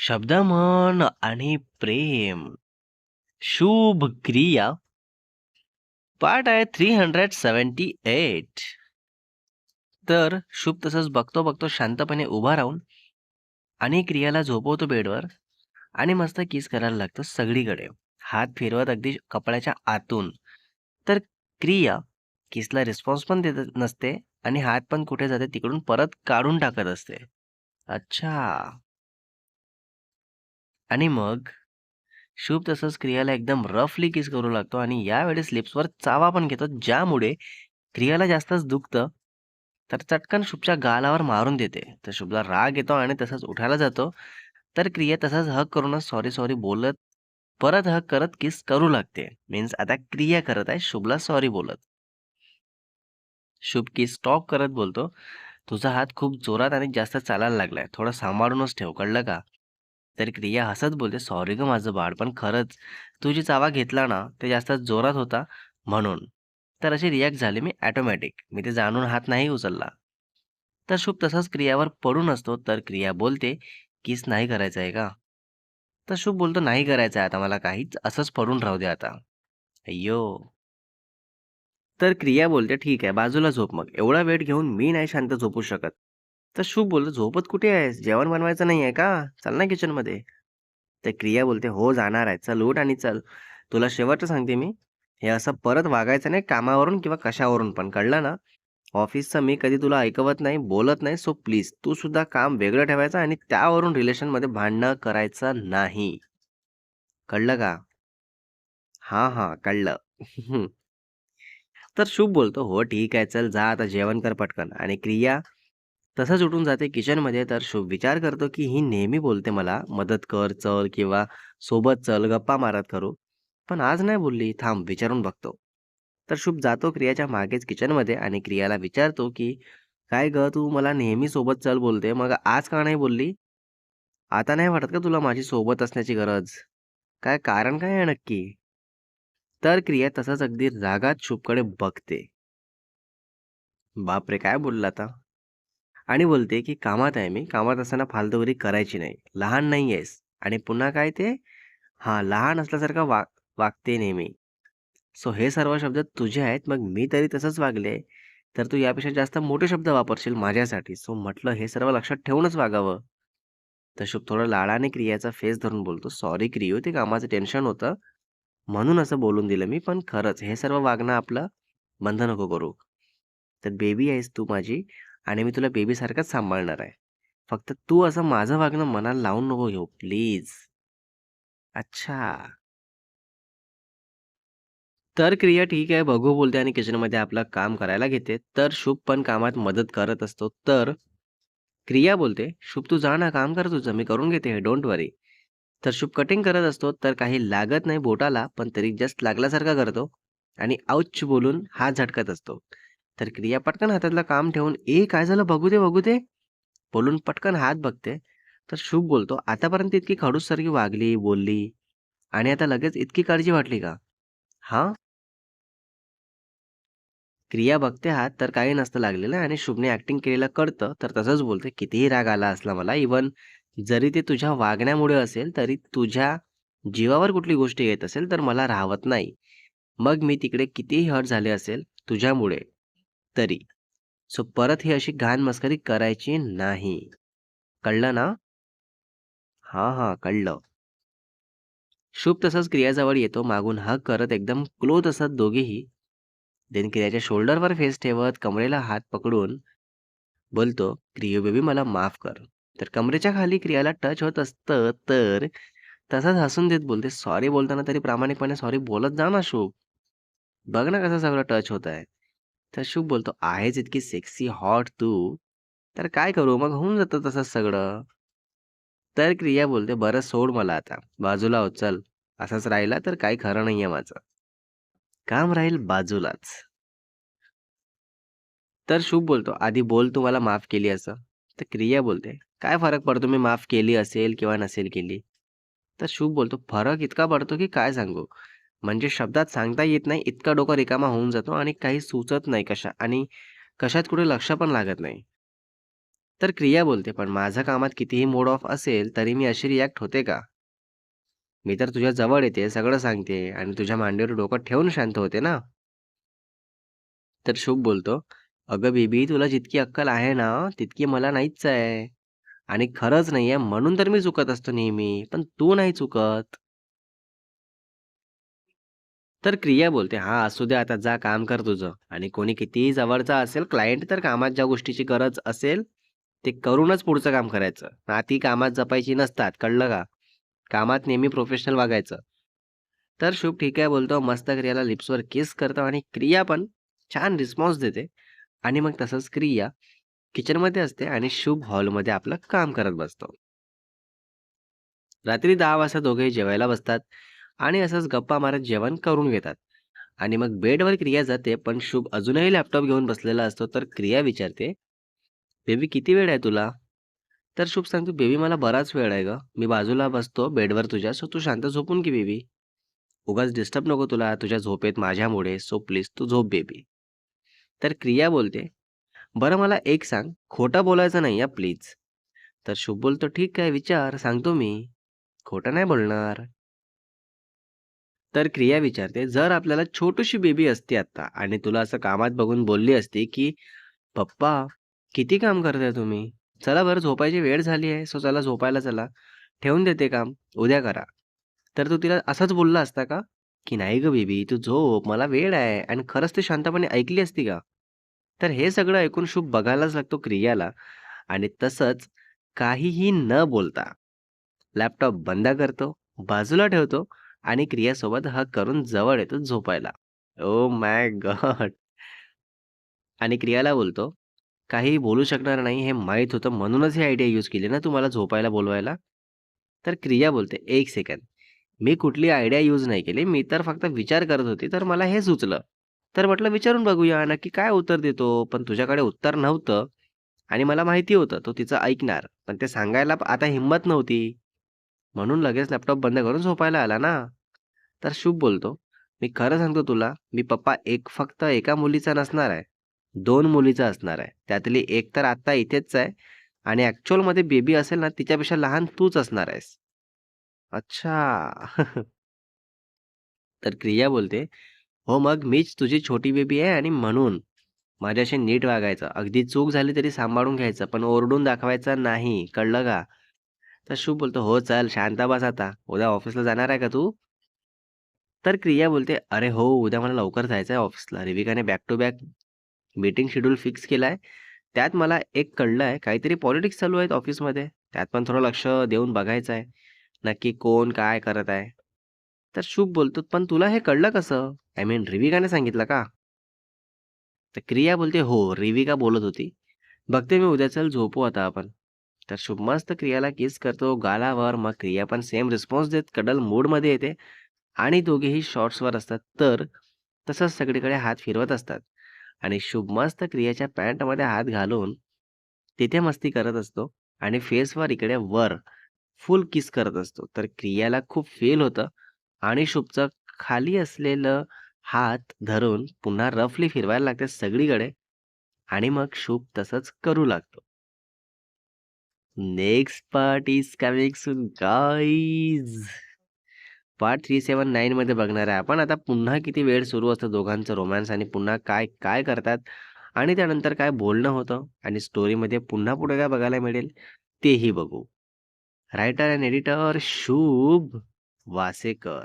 शब्दमन आणि प्रेम. शुभ क्रिया. पार्ट आहे 378. तर शुभ तसंच बघतो बघतो शांतपणे उभा राहून आणि क्रियाला झोपवतो बेडवर आणि मस्त किस करायला लागतो सगळीकडे. हात फिरवत अगदी कपड्याच्या आतून. तर क्रिया किसला रिस्पॉन्स पण देत नसते आणि हात पण कुठे जाते तिकडून परत काढून टाकत असते. अच्छा. आणि मग शुभ तसंच क्रियाला एकदम रफली किस करू लागतो आणि यावेळेस लिप्सवर चावा पण घेतो, ज्यामुळे क्रियाला जास्तच दुखतं. तर चटकन शुभच्या गालावर मारून देते. तर शुभला राग येतो आणि तसंच उठायला जातो. तर क्रिया तसंच हक करूनच सॉरी सॉरी बोलत परत हक करत किस करू लागते. मीन्स आता क्रिया करत आहे शुभला सॉरी बोलत. शुभ किस स्टॉप करत बोलतो, तुझा हात खूप जोरात आणि जास्त चालायला लागलाय, थोडं सांभाळूनच ठेव, कळलं का? तर क्रिया हसत बोलते, सॉरी ग माझं बाळ, पण खरंच तू जी चावा घेतला ना ते जास्त जोरात होता म्हणून. तर अशी रिॲक्ट झाली मी ऑटोमॅटिक, मी ते जाणून हात नाही उचलला. तर शुभ तसाच क्रियावर पडून असतो. तर क्रिया बोलते, किस नाही करायचं आहे का? तर शुभ बोलतो, नाही करायचं आहे आता मला काहीच, असंच पडून राहू दे आता. अय्यो. तर क्रिया बोलते, ठीक आहे बाजूला झोप मग, एवढा वेळ घेऊन मी नाही शांत झोपू शकत. तर शुभ बोलतो, झोपत कुठे आहेस, जेवण बनवायचं नाही आहे का, चल ना किचनमध्ये. तर क्रिया बोलते, हो जाणार आहे, चल उठ आणि चल. तुला शेवटचं सांगते मी, हे असं परत वागायचं नाही कामावरून किंवा कशावरून पण, कळलं ना? ऑफिसचं मी कधी तुला ऐकवत नाही, बोलत नाही, सो प्लीज तू सुद्धा काम वेगळं ठेवायचं आणि त्यावरून रिलेशनमध्ये भांडणं करायचं नाही. कळलं का? हां, हां, कळलं. तर शुभ बोलतो, "हो ठीक आहे, चल जा आता जेवण कर पटकन." आणि क्रिया तसंच उठून जाते किचनमध्ये. तर शुभ विचार करतो, की ही नेहमी बोलते मला, "मदत कर, चल" किंवा "सोबत चल, गप्पा मारत करू." पण आज नाही बोलली, थांब विचारून बघतो. तर शुभ जातो क्रियाच्या मागेच किचनमध्ये आणि क्रियाला विचारतो, की "काय गं, तू मला नेहमी सोबत चल बोलते, मग आज का नाही बोलली? आता नाही वाटत का तुला माझी सोबत असण्याची गरज? काय कारण काय आहे नक्की?" तर क्रिया तसंच अगदी रागात शुभकडे बघते. बापरे! काय बोलला आता? आणि बोलते, की "कामात आहे मी. कामात असताना फालतूगिरी करायची नाही. लहान नाही आहेस." आणि पुन्हा काय ते? हां, लहान असल्यासारखं वागते नेहमी. सो हे सर्व शब्द तुझे आहेत. मग मी तरी तसंच वागले, तर तू यापेक्षा जास्त मोठे शब्द वापरशील माझ्यासाठी. सो म्हटलं हे सर्व लक्षात ठेवूनच वागावं. तर शुभ थोडं लाडाने क्रियाचा फेस धरून बोलतो, "सॉरी क्रियो, ते कामाचं टेन्शन होतं, म्हणून असं बोलून दिलं मी. पण खरंच हे सर्व वागणं आपलं बंद नको करू. तर बेबी आहेस तू माझी आणि मी तुला बेबीसारखंच सांभाळणार आहे. फक्त तू असं माझं वागणं मनाला लावून नको घेऊ प्लीज." अच्छा. तर क्रिया ठीक आहे बघू बोलते आणि किचनमध्ये आपलं काम करायला घेते. तर शुभ पण कामात मदत करत असतो. तर क्रिया बोलते, "शुभ तू जा ना, काम कर तुझं, मी करून घेते, डोंट वरी." तर शुभ कटिंग करत असतो. तर काही लागत नाही बोटाला, पण तरी जस्ट लागल्यासारखा करतो आणि आऊच बोलून हात झटकत असतो. तर क्रिया पटकन हातातलं काम ठेवून, "ए काय झालं? बघू दे, बघू दे." बोलून पटकन हात बघते. तर शुभ बोलतो, "आतापर्यंत इतकी खडूससारखी वागली, बोलली आणि आता लगेच इतकी काळजी वाटली का?" हां? क्रिया बघते आहात तर काही नसतं लागलेलं आणि शुभने ॲक्टिंग केलेलं कळतं. तर तसंच बोलते, "कितीही राग आला असला मला, इव्हन जरी ते तुझ्या वागण्यामुळे असेल, तरी तुझ्या जीवावर कुठली गोष्ट येत असेल, तर मला राहवत नाही. मग मी तिकडे कितीही हर्ट झाले असेल तुझ्यामुळे तरी. सो परत ही अशी घाण मस्करी करायची नाही. कळलं ना?" "हां, हां, कळलं." शुभ तसाच क्रियाजवळ येतो मागून हग करत एकदम क्लोज असत दोघेही. देन क्रियाच्या शोल्डरवर फेस ठेवत कमरेला हात पकडून बोलतो, "क्रियो बेबी मला माफ कर." तर कमरेच्या खाली क्रियाला टच होत असतं तर तसाच हसून देत बोलते, "सॉरी बोलताना तरी प्रामाणिकपणे सॉरी बोलत जा ना शुभ. बघ ना कसं सगळं टच होत आहे." तर शुभ बोलतो, "आहेच इतकी सेक्सी हॉट तू, तर काय करू मग होऊन जातं तसंच सगळं." तर क्रिया बोलते, "बरं सोड मला आता. बाजूला हो चल. असंच राहिला तर काही खरं नाहीये माझं. काम राहील बाजूलाच." तर शुभ बोलतो, "आधी बोल तू मला माफ केली असं." तर क्रिया बोलते, "काय फरक पडतो मी माफ केली असेल किंवा नसेल केली?" तर शुभ बोलतो, "फरक इतका पडतो की काय सांगू? म्हणजे शब्दात सांगता येत नाही इतका डोका रिकामा होऊन जातो आणि काही सुचत नाही कशा आणि कशात कुठे लक्ष पण लागत नाही." तर क्रिया बोलते, "पण माझं कामात कितीही मूड ऑफ असेल, तरी मी अशी रिएक्ट होते का? मी तर तुझ्या जवळ येते, सगळं सांगते आणि तुझ्या मांडीवर डोकं ठेवून शांत होते ना." तर शुभ बोलतो, "अगं बेबी, तुला जितकी अक्कल आहे ना, तितकी मला नाहीच आहे आणि खरंच नाहीये म्हणून तर मी चुकत असतो नेहमी, पण तू नाही चुकत." तर क्रिया बोलते, "हां, असू दे आता जा काम कर तुझं." आणि कोणी कितीही जवळचा असेल क्लायंट तर कामात ज्या गोष्टीची गरज असेल, ते करूनच पुढचं काम करायचं. नाती कामात जपायची नसतात, कळलं का? कामात नेहमी प्रोफेशनल वागायचं. तर शुभ ठीक आहे बोलतो, मस्त क्रियाला लिप्सवर किस करतो आणि क्रिया पण छान रिस्पॉन्स देते आणि मग तसंच क्रिया किचनमध्ये असते आणि शुभ हॉलमध्ये आपलं काम करत बसतो. रात्री 10 वाजता दोघेही जेवायला बसतात आणि असंच गप्पा मारत जेवण करून घेतात. आणि मग बेडवर क्रिया जाते, पण शुभ अजूनही लॅपटॉप घेऊन बसलेला असतो. तर क्रिया विचारते, "बेबी किती वेळ आहे तुला?" तर शुभ सांगतो, "बेबी मला बराच वेळ आहे गं. मी बाजूला बसतो बेडवर तुझ्या, सो तू शांत झोपून घे बेबी. उगाच डिस्टर्ब नको तुला तुझ्या झोपेत माझ्यामुळे. सो प्लीज तू झोप बेबी." तर क्रिया बोलते, "बरं मला एक सांग, खोटं बोलायचं नाही हां प्लीज." तर शुभ बोलतो, "ठीक आहे विचार, सांगतो मी. खोटं नाही बोलणार." तर क्रिया विचारते, "जर आपल्याला छोटीशी बेबी असती आत्ता आणि तुला असं कामात बघून बोलली असती, की "पप्पा, किती काम करताय तुम्ही? चला बरं झोपायची वेळ झाली आहे, सो चला झोपायला चला. ठेवून देते काम, उद्या करा." तर तू तिला असंच बोलला असता का? की "नाही गं बेबी, तू झोप, मला वेळ आहे." आणि खरंच ती शांतपणे ऐकली असती का? तर हे सगळं ऐकून शुभ बघायलाच लागतो क्रियाला आणि तसंच काहीही न बोलता लॅपटॉप बंद करतो, बाजूला ठेवतो आणि क्रियासोबत हग करून जवळ येतो झोपायला. Oh my God! आणि क्रियाला बोलतो, "काहीही बोलू शकणार नाही हे माहीत होतं म्हणूनच ही आयडिया यूज केली ना तू मला झोपायला बोलवायला?" तर क्रिया बोलते, "एक सेकंद. मी कुठली आयडिया यूज नाही केली. मी तर फक्त विचार करत होती, तर मला हे सुचलं. तर म्हटलं विचारून बघूया नक्की काय उत्तर देतो. पण तुझ्याकडे उत्तर नव्हतं आणि मला माहिती होतं तो तिचं ऐकणार. पण ते सांगायला आता हिंमत नव्हती. म्हणून लगेच लॅपटॉप बंद करून झोपायला आला ना." तर शुभ बोलतो, "मी खरं सांगतो तुला, मी पप्पा फक्त एका मुलीचा नसणार आहे. 2 मुलीचा असणार आहे. त्यातली एक तर आत्ता इथेच आहे आणि ॲक्चुअलमध्ये बेबी असेल ना, तिच्यापेक्षा लहान तूच असणार आहेस." अच्छा. तर क्रिया बोलते, "हो, मग मीच तुझी छोटी बेबी आहे आणि म्हणून माझ्याशी नीट वागायचं. अगदी चूक झाली तरी सांभाळून घ्यायचं, पण ओरडून दाखवायचं नाही. कळलं का?" तर शुभ बोलतो, "हो, चल शांत बस आता. उद्या ऑफिसला जाणार आहे का तू?" तर क्रिया बोलते, "अरे हो, उद्या मला लवकर जायचं आहे ऑफिसला. रिविकाने back to back meeting schedule fix केलाय. त्यात मला एक कळलंय, काहीतरी पॉलिटिक्स चालू आहेत ऑफिसमध्ये. त्यात पण थोडं लक्ष देऊन बघायचं आहे. नक्की कोण काय करत आहे." तर शुभ बोलतो, "पण तुला हे कळलं कसं? आय मीन रिविकाने सांगितलं का?" तर क्रिया बोलते, "हो, रिविका बोलत होती. बघते मी उद्या, चल झोपू आता आपण." तर शुभ मस्त क्रियाला किस करतो गालावर. मग क्रिया पण सेम रिस्पॉन्स देत कडल मूडमध्ये येते आणि दोघेही शॉर्ट्सवर असतात. तर तसंच सगळीकडे हात फिरवत असतात आणि शुभ मस्त क्रियाच्या पॅन्टमध्ये हात घालून तिथे मस्ती करत असतो आणि फेसवर इकडे वर फुल किस करत असतो. तर क्रियाला खूप फील होतं आणि शुभचं खाली असलेलं हात धरून पुन्हा रफली फिरवायला लागते सगळीकडे आणि मग शुभ तसंच करू लागतो. Next part is coming soon guys. Part 379 मध्ये बघणार आहे आपण. आता पुन्हा किती वेळ सुरू असतं दोघांचं रोमॅन्स आणि पुन्हा काय, काय करतात आणि त्यानंतर काय बोलणं होतं आणि स्टोरीमध्ये पुन्हा पुढे काय बघायला मिळेल तेही बघू. रायटर अँड एडिटर शुभ वासेकर.